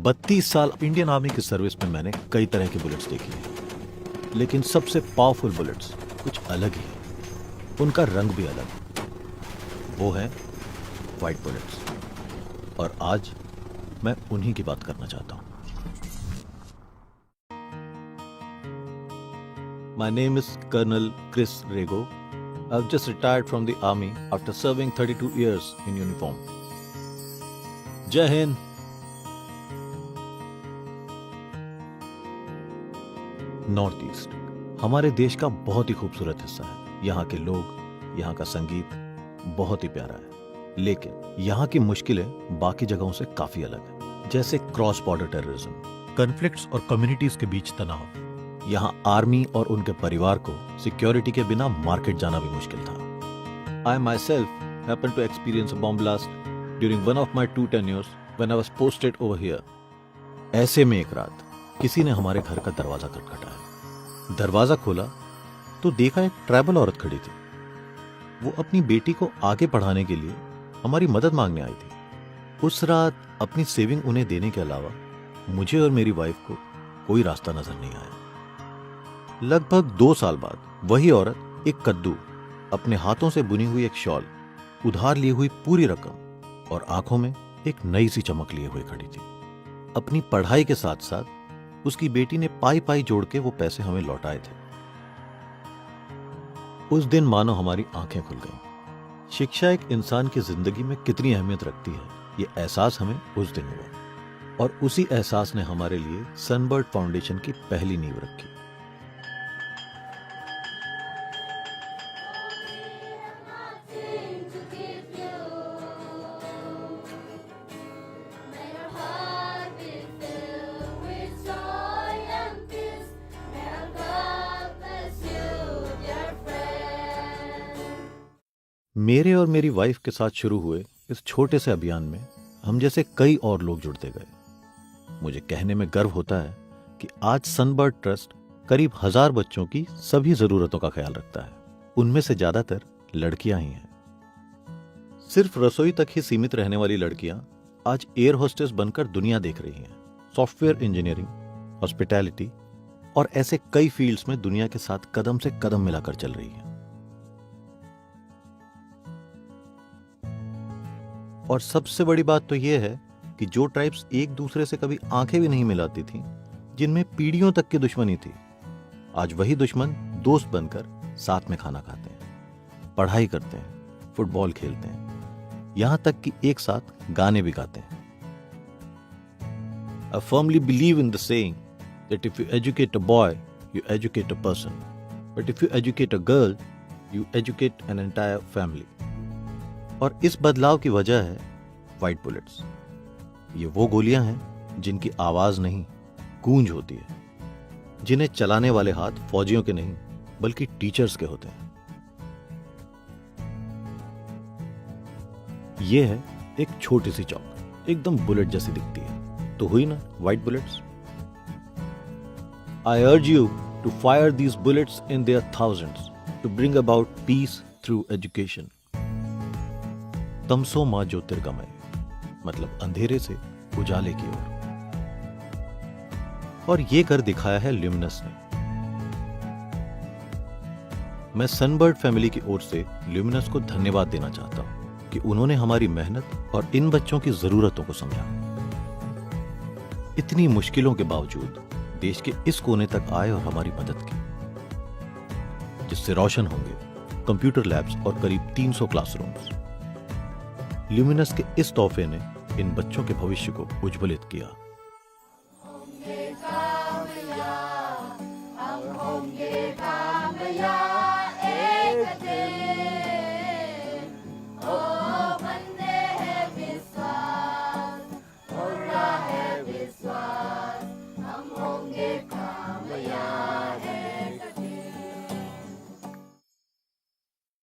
32 साल Indian army की service में मैंने कई तरह की बुलेट्स देखी हैं, लेकिन सबसे पावरफुल बुलेट्स कुछ अलग ही है। उनका रंग भी अलग, वो है व्हाइट बुलेट्स। और आज मैं उन्हीं की बात करना चाहता हूं। My name is Colonel Chris Rego. I've just retired from the army after serving 32 years in uniform. जय हिंद। नॉर्थ ईस्ट हमारे देश का बहुत ही खूबसूरत हिस्सा है। यहाँ के लोग, यहाँ का संगीत बहुत ही प्यारा है, लेकिन यहाँ की मुश्किलें बाकी जगहों से काफी अलग है। जैसे क्रॉस बॉर्डर टेररिज्म, कॉन्फ्लिक्ट्स और कम्युनिटीज के बीच तनाव। यहाँ आर्मी और उनके परिवार को सिक्योरिटी के बिना मार्केट जाना भी मुश्किल था। I myself happened to experience a bomb blast during one of my 2 tenures when I was posted over here. ऐसे में एक रात किसी ने हमारे घर का दरवाजा खटखटाया। दरवाजा खोला तो देखा एक ट्राइबल औरत खड़ी थी। वो अपनी बेटी को आगे पढ़ाने के लिए हमारी मदद मांगने आई थी। उस रात अपनी सेविंग उन्हें देने के अलावा मुझे और मेरी वाइफ को कोई रास्ता नजर नहीं आया। लगभग 2 साल बाद वही औरत एक कद्दू, अपने हाथों से बुनी हुई एक शॉल, उधार ली हुई पूरी रकम और आंखों में एक नई सी चमक लिए हुए खड़ी थी। अपनी पढ़ाई के साथ साथ उसकी बेटी ने पाई पाई जोड़ के वो पैसे हमें लौटाए थे। उस दिन मानो हमारी आंखें खुल गईं। शिक्षा एक इंसान की जिंदगी में कितनी अहमियत रखती है, ये एहसास हमें उस दिन हुआ, और उसी एहसास ने हमारे लिए सनबर्ड फाउंडेशन की पहली नींव रखी। मेरे और मेरी वाइफ के साथ शुरू हुए इस छोटे से अभियान में हम जैसे कई और लोग जुड़ते गए। मुझे कहने में गर्व होता है कि आज सनबर्ड ट्रस्ट करीब 1000 बच्चों की सभी जरूरतों का ख्याल रखता है। उनमें से ज्यादातर लड़कियां ही हैं। सिर्फ रसोई तक ही सीमित रहने वाली लड़कियां आज एयर होस्टेस बनकर दुनिया देख रही हैं। सॉफ्टवेयर इंजीनियरिंग, हॉस्पिटैलिटी और ऐसे कई फील्ड्स में दुनिया के साथ कदम से कदम मिलाकर चल रही हैं। और सबसे बड़ी बात तो यह है कि जो ट्राइब्स एक दूसरे से कभी आंखें भी नहीं मिलाती थीं, जिनमें पीढ़ियों तक की दुश्मनी थी, आज वही दुश्मन दोस्त बनकर साथ में खाना खाते हैं, पढ़ाई करते हैं, फुटबॉल खेलते हैं, यहां तक कि एक साथ गाने भी गाते हैं। I firmly believe in the saying that if you educate a boy, you educate a person. But if you educate a girl, you educate an entire family. और इस बदलाव की वजह है व्हाइट बुलेट्स। ये वो गोलियां हैं जिनकी आवाज नहीं, गूंज होती है, जिन्हें चलाने वाले हाथ फौजियों के नहीं बल्कि टीचर्स के होते हैं। ये है एक छोटी सी चौक, एकदम बुलेट जैसी दिखती है, तो हुई ना white bullets. I urge you to fire these bullets in their thousands to bring about peace through education. तमसो मां ज्योतिर्गमय, मतलब अंधेरे से उजाले की ओर। और ये कर दिखाया है ल्यूमिनस ने। मैं सनबर्ड फैमिली की ओर से ल्यूमिनस को धन्यवाद देना चाहता हूं कि उन्होंने हमारी मेहनत और इन बच्चों की जरूरतों को समझा। इतनी मुश्किलों के बावजूद देश के इस कोने तक आए और हमारी मदद की, जिससे रोशन होंगे कंप्यूटर लैब्स और करीब 300 क्लासरूम्स। ल्यूमिनस के इस तोहफे ने इन बच्चों के भविष्य को उज्ज्वलित किया।